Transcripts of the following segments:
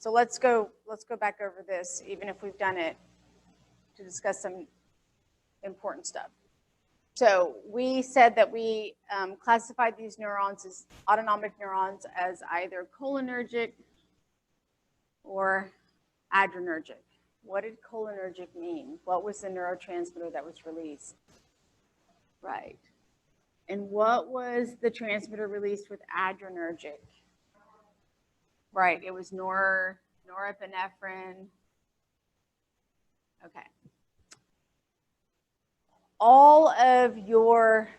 So let's go back over this, even if we've done it, to discuss some important stuff. So we said that we classified these neurons as autonomic neurons as either cholinergic or adrenergic. What did cholinergic mean? What was the neurotransmitter that was released? Right. And what was the transmitter released with adrenergic? Right, it was norepinephrine. Okay. All of your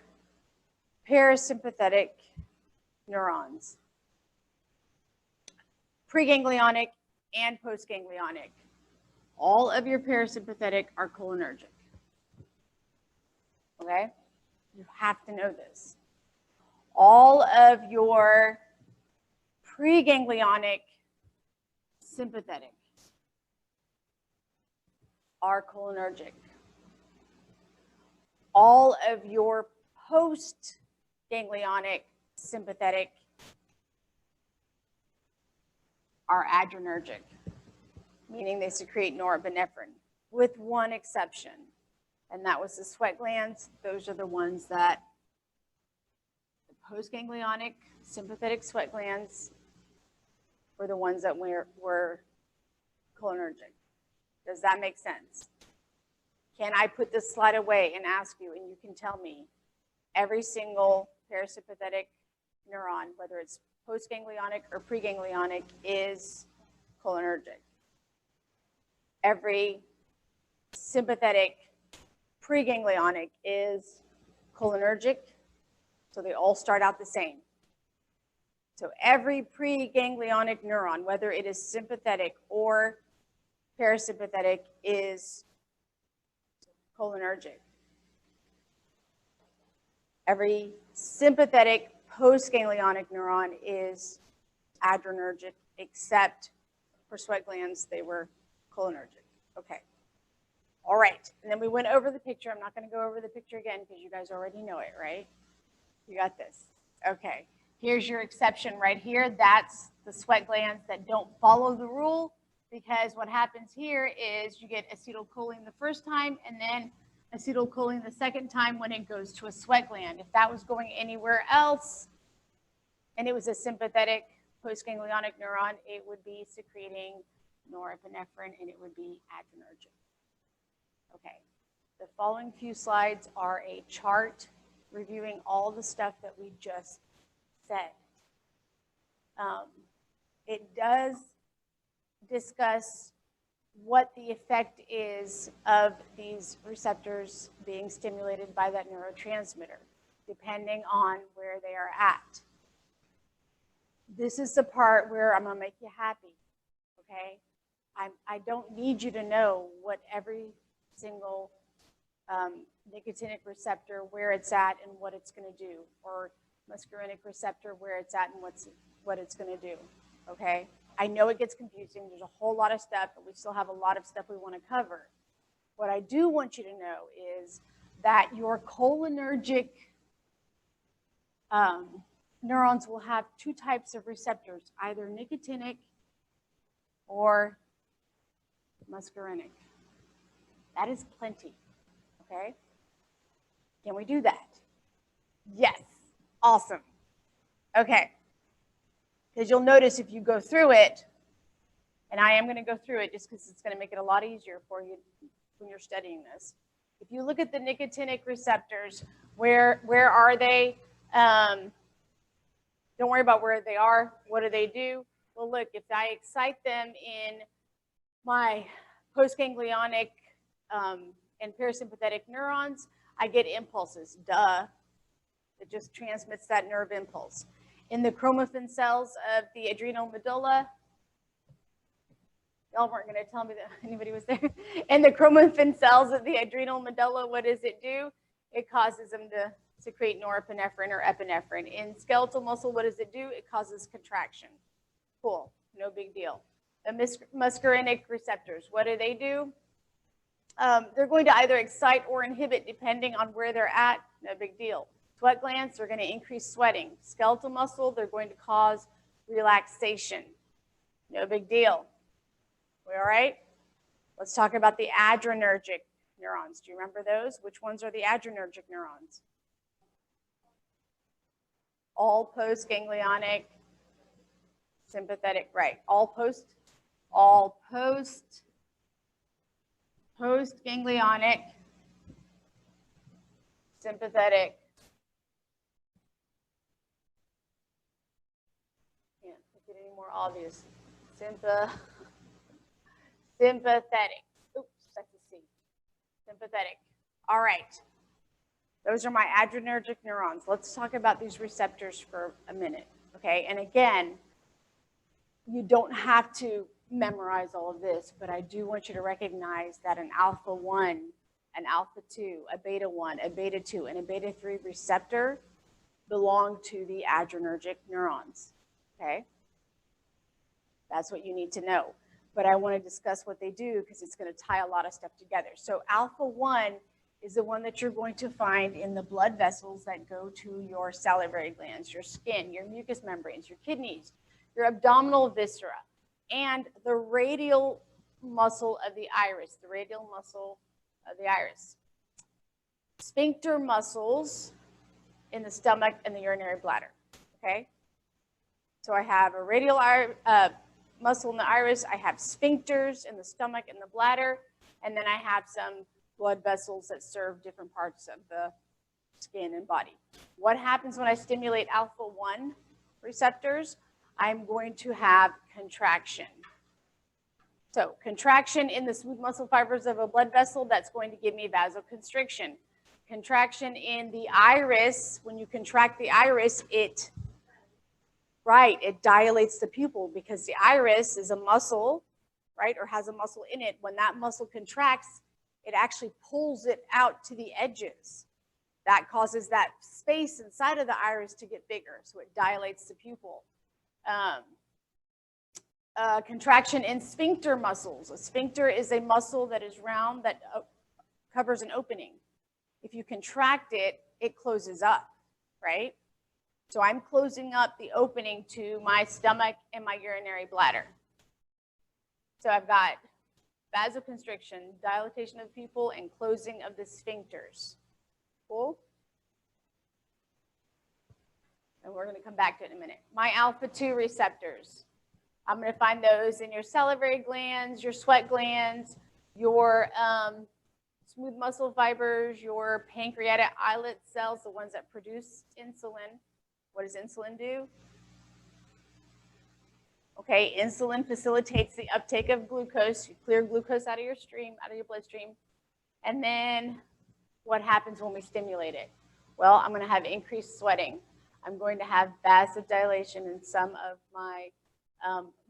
parasympathetic neurons, preganglionic and postganglionic, all of your parasympathetic are cholinergic. Okay? You have to know this. All of your preganglionic sympathetic are cholinergic. All of your post-ganglionic sympathetic are adrenergic, meaning they secrete norepinephrine, with one exception, and that was the sweat glands. Those are the ones that the post-ganglionic sympathetic sweat glands were the ones that were cholinergic. Does that make sense? Can I put this slide away and ask you, and you can tell me, every single parasympathetic neuron, whether it's postganglionic or preganglionic, is cholinergic. Every sympathetic preganglionic is cholinergic, so they all start out the same. So every preganglionic neuron, whether it is sympathetic or parasympathetic, is cholinergic. Every sympathetic postganglionic neuron is adrenergic, except for sweat glands, they were cholinergic. Okay. All right. And then we went over the picture. I'm not going to go over the picture again because you guys already know it, right? You got this. Okay. Here's your exception right here. That's the sweat glands that don't follow the rule, because what happens here is you get acetylcholine the first time and then acetylcholine the second time when it goes to a sweat gland. If that was going anywhere else and it was a sympathetic postganglionic neuron, it would be secreting norepinephrine and it would be adrenergic. Okay, the following few slides are a chart reviewing all the stuff that we just said. It does discuss what the effect is of these receptors being stimulated by that neurotransmitter, depending on where they are at. This is the part where I'm going to make you happy, okay? I don't need you to know what every single nicotinic receptor, where it's at and what it's going to do, or muscarinic receptor, where it's at and what it's going to do, okay? I know it gets confusing. There's a whole lot of stuff, but we still have a lot of stuff we want to cover. What I do want you to know is that your cholinergic neurons will have two types of receptors, either nicotinic or muscarinic. That is plenty, okay? Can we do that? Yes, awesome. Okay. Because you'll notice if you go through it, and I am going to go through it just because it's going to make it a lot easier for you when you're studying this. If you look at the nicotinic receptors, where are they? Don't worry about where they are. What do they do? Well, look, if I excite them in my postganglionic and parasympathetic neurons, I get impulses. Duh. It just transmits that nerve impulse. In the chromaffin cells of the adrenal medulla, y'all weren't going to tell me that anybody was there. In the chromaffin cells of the adrenal medulla, what does it do? It causes them to secrete norepinephrine or epinephrine. In skeletal muscle, what does it do? It causes contraction. Cool, no big deal. The muscarinic receptors, what do? They're going to either excite or inhibit depending on where they're at, no big deal. Sweat glands are going to increase sweating. Skeletal muscle, they're going to cause relaxation. No big deal. We all right? Let's talk about the adrenergic neurons. Do you remember those? Which ones are the adrenergic neurons? All postganglionic, sympathetic, right? All postganglionic, sympathetic. Can't make it any more obvious. Sympathetic. Oops, that's a C. Sympathetic. All right. Those are my adrenergic neurons. Let's talk about these receptors for a minute, okay? And again, you don't have to memorize all of this, but I do want you to recognize that an alpha 1, an alpha 2, a beta 1, a beta 2, and a beta 3 receptor belong to the adrenergic neurons, okay? That's what you need to know. But I want to discuss what they do because it's going to tie a lot of stuff together. So alpha 1 is the one that you're going to find in the blood vessels that go to your salivary glands, your skin, your mucous membranes, your kidneys, your abdominal viscera, and the radial muscle of the iris, the radial muscle of the iris. Sphincter muscles in the stomach and the urinary bladder, okay? So I have a radial muscle in the iris, I have sphincters in the stomach and the bladder, and then I have some blood vessels that serve different parts of the skin and body. What happens when I stimulate alpha 1 receptors? I'm going to have contraction. So contraction in the smooth muscle fibers of a blood vessel, that's going to give me vasoconstriction. Contraction in the iris, when you contract the iris, it dilates the pupil because the iris is a muscle, right, or has a muscle in it. When that muscle contracts, it actually pulls it out to the edges. That causes that space inside of the iris to get bigger, so it dilates the pupil. Contraction in sphincter muscles. A sphincter is a muscle that is round that covers an opening. If you contract it, it closes up, right? So I'm closing up the opening to my stomach and my urinary bladder. So I've got vasoconstriction, dilatation of the pupil, and closing of the sphincters. Cool? And we're going to come back to it in a minute. My alpha 2 receptors. I'm going to find those in your salivary glands, your sweat glands, your smooth muscle fibers, your pancreatic islet cells, the ones that produce insulin. What does insulin do? Okay, insulin facilitates the uptake of glucose. You clear glucose out of your stream, out of your bloodstream. And then what happens when we stimulate it? Well, I'm going to have increased sweating. I'm going to have vasodilation in some of my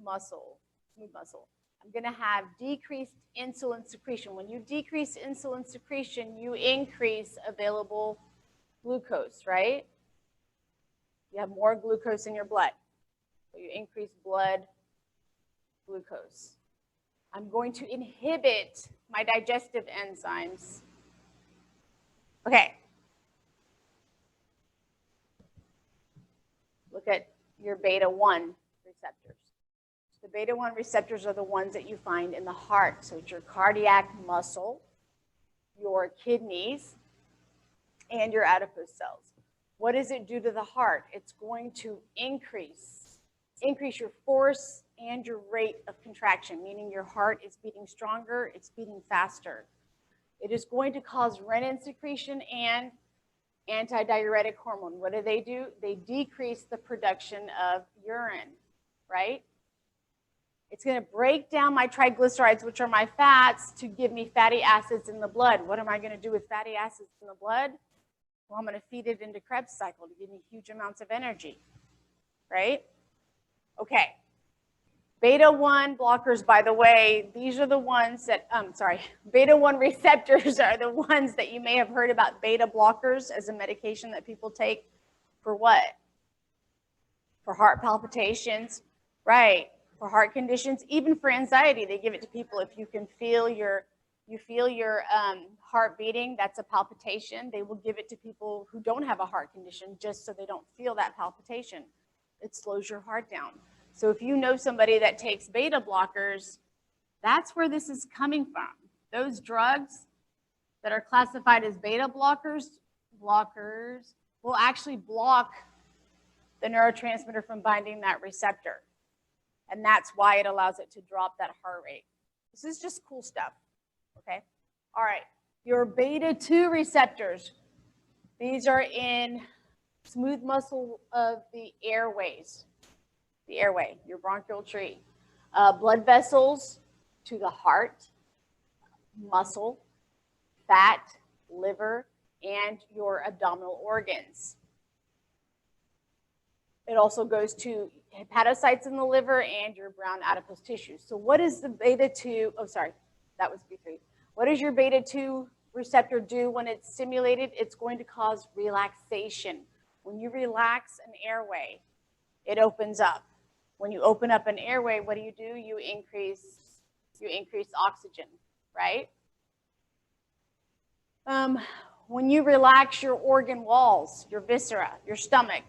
muscle, smooth muscle. I'm going to have decreased insulin secretion. When you decrease insulin secretion, you increase available glucose, right? You have more glucose in your blood. So you increase blood glucose. I'm going to inhibit my digestive enzymes. Okay. Look at your beta 1 receptors. The beta 1 receptors are the ones that you find in the heart. So it's your cardiac muscle, your kidneys, and your adipose cells. What does it do to the heart? It's going to increase your force and your rate of contraction, meaning your heart is beating stronger, it's beating faster. It is going to cause renin secretion and antidiuretic hormone. What do? They decrease the production of urine, right? It's going to break down my triglycerides, which are my fats, to give me fatty acids in the blood. What am I going to do with fatty acids in the blood? Well, I'm going to feed it into Krebs cycle to give me huge amounts of energy, right? Okay. Beta 1 blockers, by the way, these are the ones that, beta 1 receptors are the ones that you may have heard about beta blockers as a medication that people take for what? For heart palpitations, right? For heart conditions, even for anxiety, they give it to people. If you can feel your heart beating, that's a palpitation. They will give it to people who don't have a heart condition just so they don't feel that palpitation. It slows your heart down. So if you know somebody that takes beta blockers, That's where this is coming from. Those drugs that are classified as beta blockers will actually block the neurotransmitter from binding that receptor. And that's why it allows it to drop that heart rate. This is just cool stuff, okay? All right, your beta 2 receptors. These are in smooth muscle of the airways, the airway, your bronchial tree. Blood vessels to the heart, muscle, fat, liver, and your abdominal organs. It also goes to hepatocytes in the liver and your brown adipose tissue. So what is the beta 2, oh sorry, that was B3. What does your beta 2 receptor do when it's stimulated? It's going to cause relaxation. When you relax an airway, it opens up. When you open up an airway, what do? You increase oxygen, right? When you relax your organ walls, your viscera, your stomach,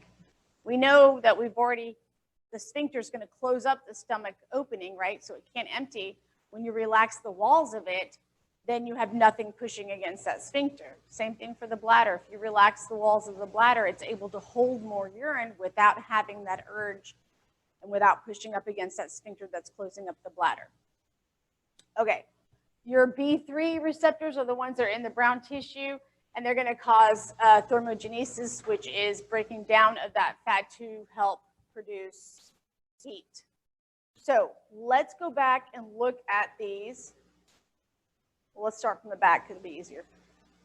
we know that the sphincter is going to close up the stomach opening, right? So it can't empty. When you relax the walls of it, then you have nothing pushing against that sphincter. Same thing for the bladder. If you relax the walls of the bladder, it's able to hold more urine without having that urge and without pushing up against that sphincter that's closing up the bladder. Okay, your B3 receptors are the ones that are in the brown tissue, and they're going to cause thermogenesis, which is breaking down of that fat to help produce heat. So let's go back and look at these. Well, let's start from the back because it'll be easier.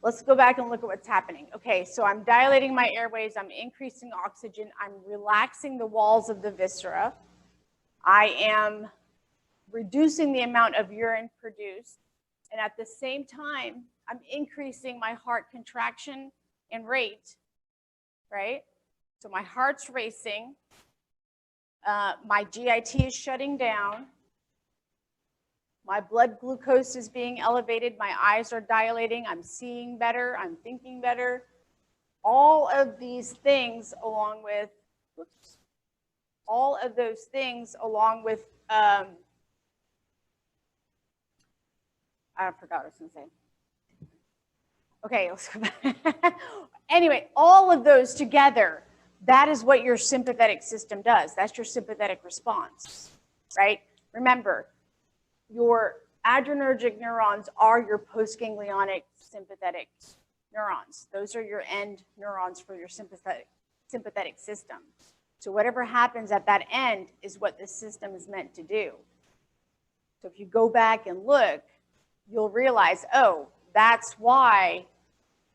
Let's go back and look at what's happening. Okay, so I'm dilating my airways. I'm increasing oxygen. I'm relaxing the walls of the viscera. I am reducing the amount of urine produced. And at the same time, I'm increasing my heart contraction and rate, right? So my heart's racing. My GIT is shutting down. My blood glucose is being elevated. My eyes are dilating. I'm seeing better. I'm thinking better. All of these things along with, all of those things along with, I forgot what I was going to say. Okay, let's go back. Anyway, all of those together, that is what your sympathetic system does. That's your sympathetic response, right? Remember, your adrenergic neurons are your postganglionic sympathetic neurons. Those are your end neurons for your sympathetic system. So whatever happens at that end is what this system is meant to do. So if you go back and look, you'll realize, oh, that's why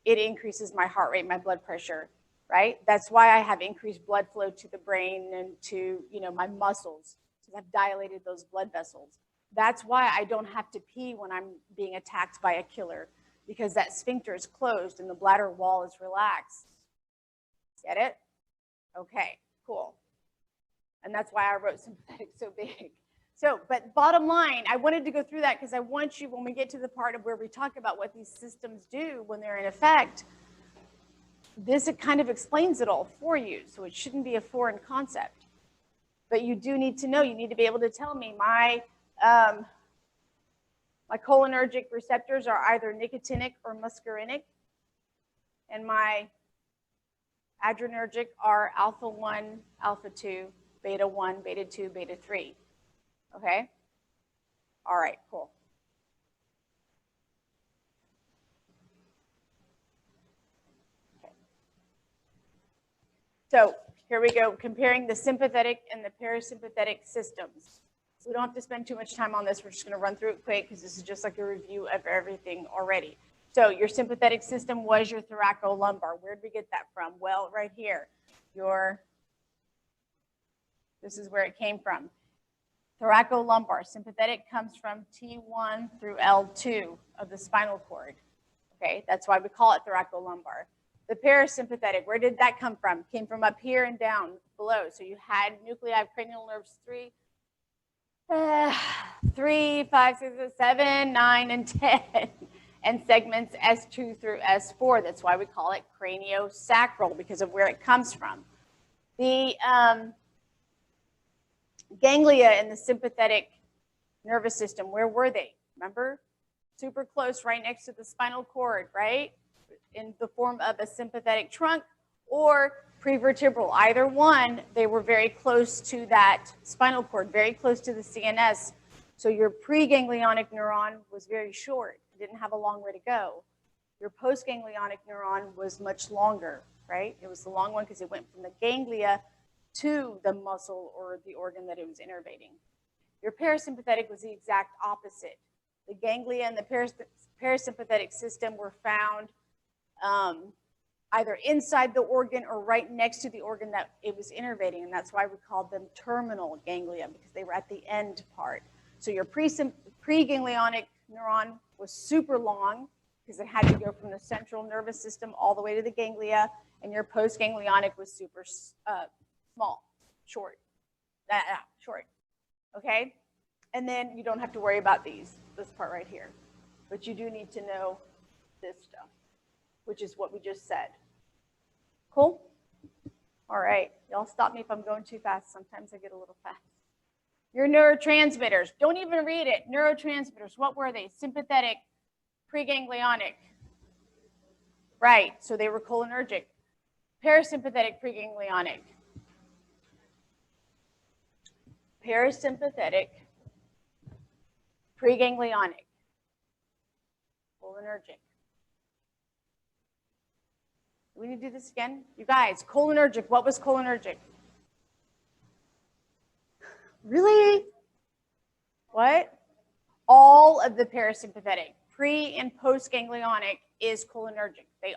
it increases my heart rate, my blood pressure, right? That's why I have increased blood flow to the brain and to, my muscles, because I've dilated those blood vessels. That's why I don't have to pee when I'm being attacked by a killer, because that sphincter is closed and the bladder wall is relaxed. Get it? Okay, cool. And that's why I wrote sympathetic so big. So, but bottom line, I wanted to go through that because I want you, when we get to the part of where we talk about what these systems do when they're in effect, this kind of explains it all for you. So it shouldn't be a foreign concept. But you do need to know, you need to be able to tell me my cholinergic receptors are either nicotinic or muscarinic, and my adrenergic are alpha 1, alpha 2, beta 1, beta 2, beta 3. Okay? All right, cool. Okay. So here we go, comparing the sympathetic and the parasympathetic systems. We don't have to spend too much time on this. We're just going to run through it quick because this is just like a review of everything already. So your sympathetic system was your thoracolumbar. Where did we get that from? Well, right here. This is where it came from. Thoracolumbar. Sympathetic comes from T1 through L2 of the spinal cord. Okay, that's why we call it thoracolumbar. The parasympathetic, where did that come from? Came from up here and down below. So you had nuclei of cranial nerves 3, 5, 6, 7, 9, and 10, and segments S2 through S4. That's why we call it craniosacral, because of where it comes from. The ganglia in the sympathetic nervous system. Where were they? Remember? Super close, right next to the spinal cord, right? In the form of a sympathetic trunk or prevertebral. Either one, they were very close to that spinal cord, very close to the CNS. So your preganglionic neuron was very short. It didn't have a long way to go. Your postganglionic neuron was much longer, right? It was the long one because it went from the ganglia to the muscle or the organ that it was innervating. Your parasympathetic was the exact opposite. The ganglia and the parasympathetic system were found either inside the organ or right next to the organ that it was innervating, and that's why we called them terminal ganglia, because they were at the end part. So your preganglionic neuron was super long because it had to go from the central nervous system all the way to the ganglia, and your postganglionic was super small, short, short, okay? And then you don't have to worry about this part right here, but you do need to know this stuff, which is what we just said. Cool? All right, y'all stop me if I'm going too fast. Sometimes I get a little fast. Your neurotransmitters, don't even read it. Neurotransmitters, what were they? Sympathetic, preganglionic. Right, so they were cholinergic. Parasympathetic, preganglionic. Parasympathetic, preganglionic, cholinergic. Do we need to do this again? You guys, cholinergic, what was cholinergic? Really? What? All of the parasympathetic, pre and postganglionic is cholinergic. They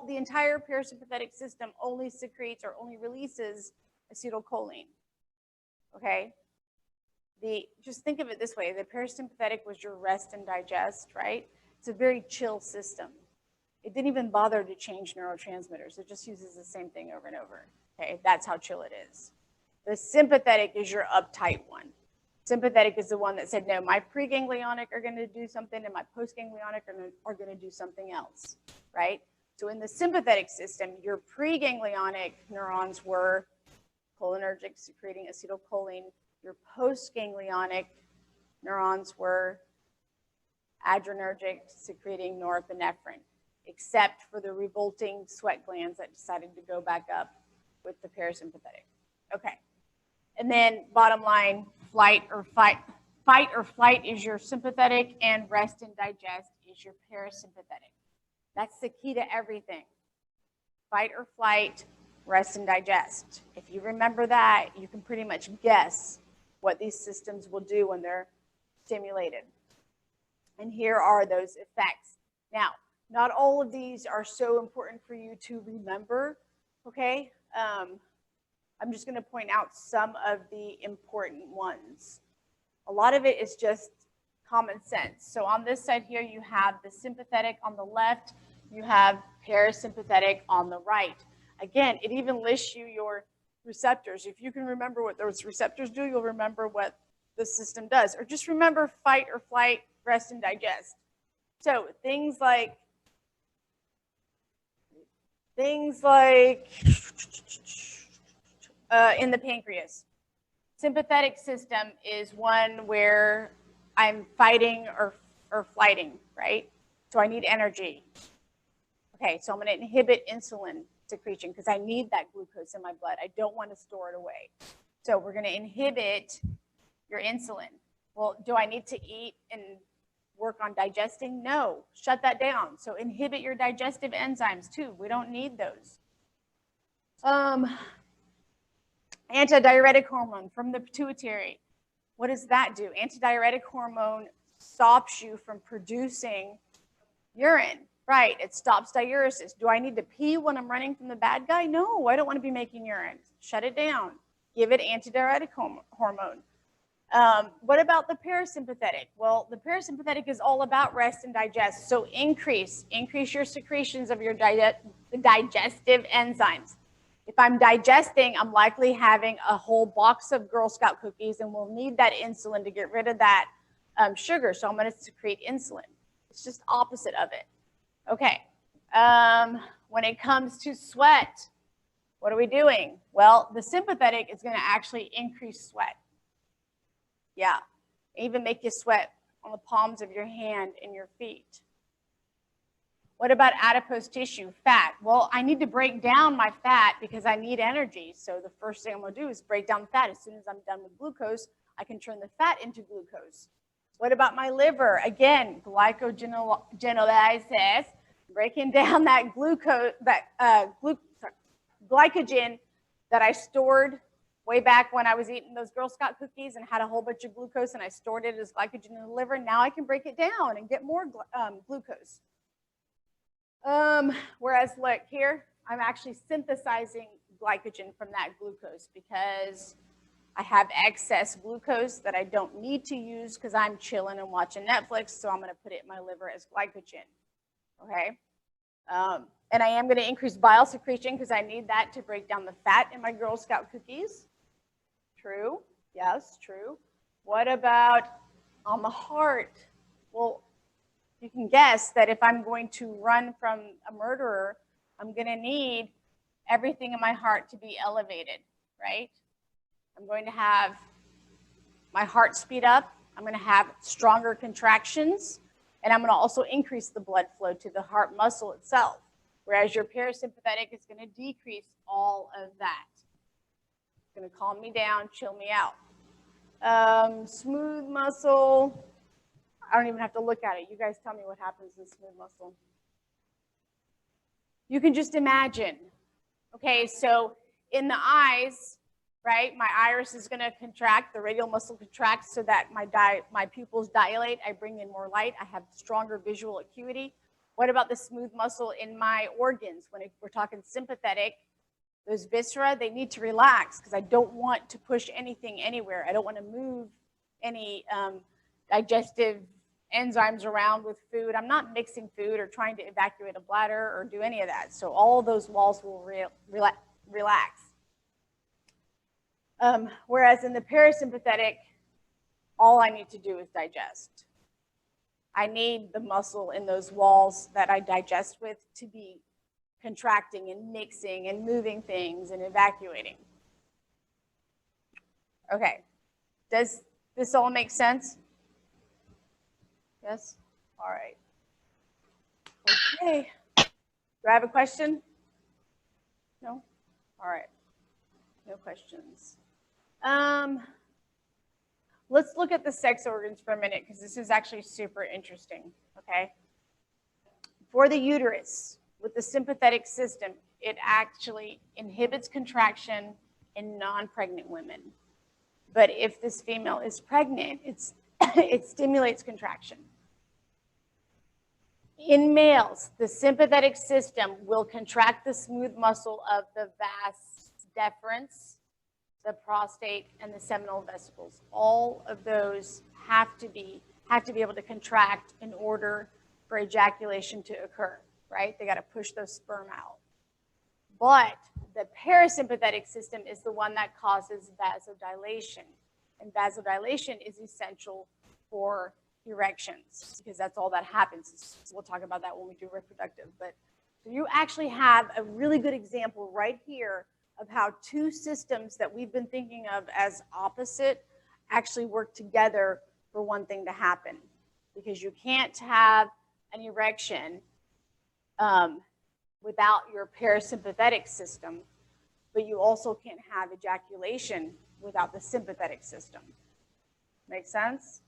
the entire parasympathetic system only secretes or only releases acetylcholine. Okay? Just think of it this way. The parasympathetic was your rest and digest, right? It's a very chill system. It didn't even bother to change neurotransmitters. It just uses the same thing over and over. Okay, that's how chill it is. The sympathetic is your uptight one. Sympathetic is the one that said, no, my preganglionic are going to do something and my postganglionic are going to do something else, right? So in the sympathetic system, your preganglionic neurons were cholinergic, secreting acetylcholine. Your postganglionic neurons were adrenergic, secreting norepinephrine, except for the revolting sweat glands that decided to go back up with the parasympathetic. Okay. And then bottom line, fight or flight is your sympathetic, and rest and digest is your parasympathetic. That's the key to everything. Fight or flight, rest and digest. If you remember that, you can pretty much guess what these systems will do when they're stimulated. And here are those effects. Now, not all of these are so important for you to remember, okay? I'm just going to point out some of the important ones. A lot of it is just common sense. So on this side here, you have the sympathetic on the left, you have parasympathetic on the right. Again, it even lists you your receptors. If you can remember what those receptors do, you'll remember what the system does. Or just remember fight or flight, rest and digest. So things like in the pancreas. Sympathetic system is one where I'm fighting or flighting, right? So I need energy. Okay, so I'm going to inhibit insulin secretion because I need that glucose in my blood. I don't want to store it away. So we're going to inhibit your insulin. Well, do I need to eat and work on digesting? No, shut that down. So inhibit your digestive enzymes too. We don't need those. Antidiuretic hormone from the pituitary. What does that do? Antidiuretic hormone stops you from producing urine. Right, it stops diuresis. Do I need to pee when I'm running from the bad guy? No, I don't want to be making urine. Shut it down. Give it antidiuretic hormone. What about the parasympathetic? Well, the parasympathetic is all about rest and digest. So increase your secretions of your digestive enzymes. If I'm digesting, I'm likely having a whole box of Girl Scout cookies, and we'll need that insulin to get rid of that sugar. So I'm going to secrete insulin. It's just opposite of it. Okay. When it comes to sweat, what are we doing? Well, the sympathetic is going to actually increase sweat. Yeah. even make you sweat on the palms of your hand and your feet. What about adipose tissue, fat? Well, I need to break down my fat because I need energy. So the first thing I'm going to do is break down the fat. As soon as I'm done with glucose, I can turn the fat into glucose. What about my liver? Again, glycogenolysis, breaking down that glycogen that I stored way back when I was eating those Girl Scout cookies and had a whole bunch of glucose, and I stored it as glycogen in the liver. Now I can break it down and get more glucose. Whereas look here, I'm actually synthesizing glycogen from that glucose because I have excess glucose that I don't need to use because I'm chilling and watching Netflix, so I'm going to put it in my liver as glycogen, okay? And I am going to increase bile secretion because I need that to break down the fat in my Girl Scout cookies. True, yes, true. What about on the heart? Well, you can guess that if I'm going to run from a murderer, I'm going to need everything in my heart to be elevated, right? I'm going to have my heart speed up. I'm going to have stronger contractions, and I'm going to also increase the blood flow to the heart muscle itself, whereas your parasympathetic is going to decrease all of that. It's going to calm me down, chill me out. Smooth muscle. I don't even have to look at it. You guys tell me what happens in smooth muscle. You can just imagine. Okay, so in the eyes, right, my iris is going to contract, the radial muscle contracts so that my pupils dilate. I bring in more light. I have stronger visual acuity. What about the smooth muscle in my organs? When we're talking sympathetic, those viscera, they need to relax because I don't want to push anything anywhere. I don't want to move any digestive enzymes around with food. I'm not mixing food or trying to evacuate a bladder or do any of that. So all those walls will relax. Whereas in the parasympathetic, all I need to do is digest. I need the muscle in those walls that I digest with to be contracting and mixing and moving things and evacuating. Okay, does this all make sense? Yes? All right. Okay. Do I have a question? No? All right. No questions. Let's look at the sex organs for a minute because this is actually super interesting, okay? For the uterus, with the sympathetic system, it actually inhibits contraction in non-pregnant women. But if this female is pregnant, it stimulates contraction. In males, the sympathetic system will contract the smooth muscle of the vas deferens, the prostate, and the seminal vesicles. All of those have to be able to contract in order for ejaculation to occur, right? They got to push those sperm out. But the parasympathetic system is the one that causes vasodilation. And vasodilation is essential for erections because that's all that happens. We'll talk about that when we do reproductive. But so you actually have a really good example right here of how two systems that we've been thinking of as opposite actually work together for one thing to happen. Because you can't have an erection without your parasympathetic system, but you also can't have ejaculation without the sympathetic system. Make sense?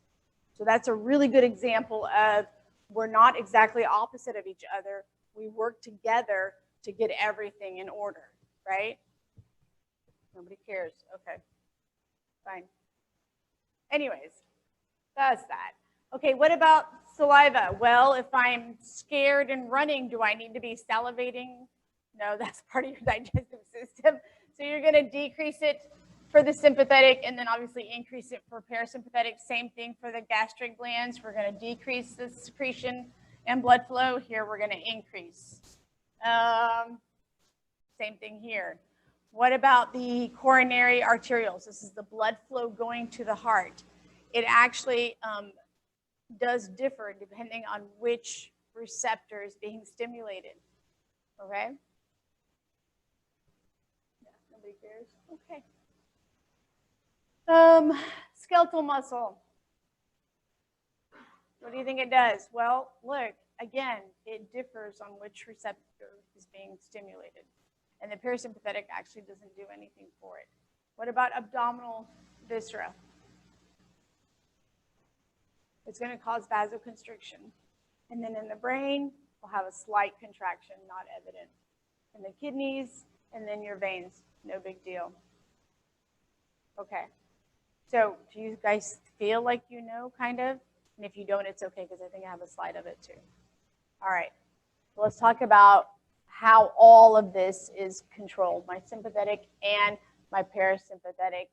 So that's a really good example of we're not exactly opposite of each other. We work together to get everything in order, right? Nobody cares. Okay, fine. Anyways, that's that. Okay, what about saliva? Well, if I'm scared and running, do I need to be salivating? No, that's part of your digestive system. So you're going to decrease it for the sympathetic and then obviously increase it for parasympathetic. Same thing for the gastric glands. We're going to decrease the secretion and blood flow. Here we're going to increase. Same thing here. What about the coronary arterioles? This is the blood flow going to the heart. It actually does differ depending on which receptor is being stimulated. Okay? Yeah, nobody cares. Okay. Skeletal muscle. What do you think it does? Well, look, again, it differs on which receptor is being stimulated. And the parasympathetic actually doesn't do anything for it. What about abdominal viscera? It's going to cause vasoconstriction. And then in the brain, we'll have a slight contraction, not evident. In the kidneys, and then your veins, no big deal. Okay. So do you guys feel like you know, kind of? And if you don't, it's okay, because I think I have a slide of it too. All right. So let's talk about how all of this is controlled, my sympathetic and my parasympathetic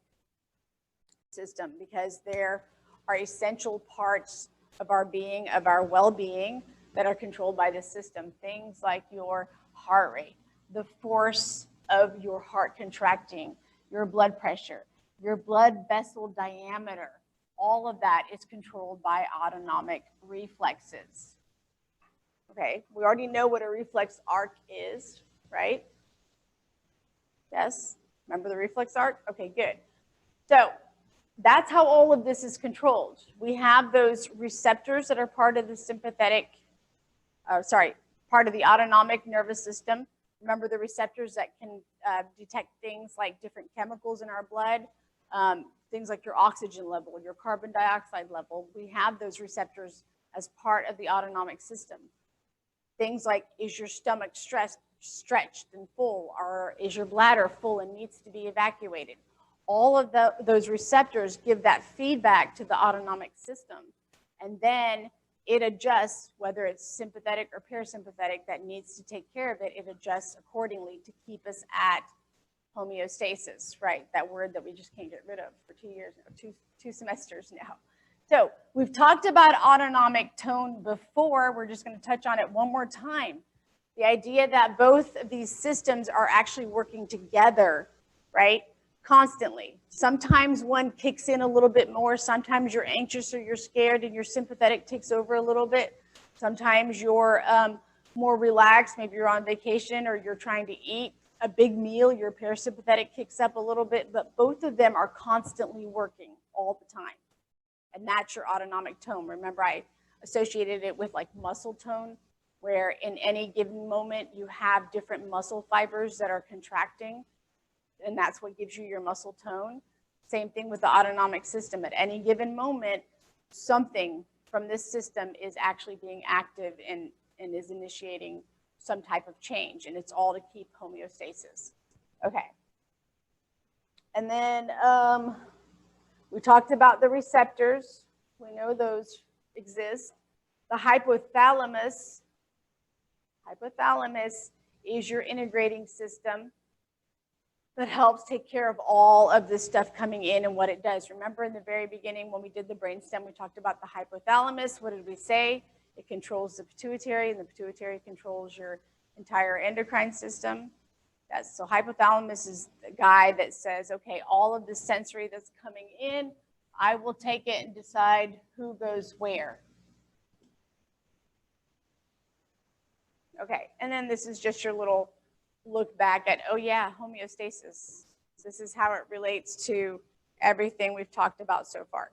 system, because there are essential parts of our being, of our well-being, that are controlled by this system. Things like your heart rate, the force of your heart contracting, your blood pressure, your blood vessel diameter. All of that is controlled by autonomic reflexes. Okay, we already know what a reflex arc is, right? Yes, remember the reflex arc? Okay, good. So that's how all of this is controlled. We have those receptors that are part of the part of the autonomic nervous system. Remember the receptors that can detect things like different chemicals in our blood, things like your oxygen level, your carbon dioxide level. We have those receptors as part of the autonomic system. Things like, is your stomach stretched and full, or is your bladder full and needs to be evacuated? All of those receptors give that feedback to the autonomic system. And then it adjusts, whether it's sympathetic or parasympathetic that needs to take care of it, it adjusts accordingly to keep us at homeostasis, right? That word that we just can't get rid of for 2 years, two semesters now. So we've talked about autonomic tone before. We're just going to touch on it one more time. The idea that both of these systems are actually working together, right? Constantly. Sometimes one kicks in a little bit more. Sometimes you're anxious or you're scared and your sympathetic takes over a little bit. Sometimes you're more relaxed. Maybe you're on vacation or you're trying to eat a big meal. Your parasympathetic kicks up a little bit, but both of them are constantly working all the time. And that's your autonomic tone. Remember, I associated it with like muscle tone, where in any given moment you have different muscle fibers that are contracting, and that's what gives you your muscle tone. Same thing with the autonomic system. At any given moment, something from this system is actually being active and is initiating some type of change, and it's all to keep homeostasis. Okay. And then we talked about the receptors. We know those exist. The hypothalamus is your integrating system that helps take care of all of this stuff coming in and what it does. Remember in the very beginning when we did the brainstem, we talked about the hypothalamus. What did we say? It controls the pituitary, and the pituitary controls your entire endocrine system. Yes, so hypothalamus is the guy that says, okay, all of the sensory that's coming in, I will take it and decide who goes where. Okay, and then this is just your little look back at, oh yeah, homeostasis. This is how it relates to everything we've talked about so far.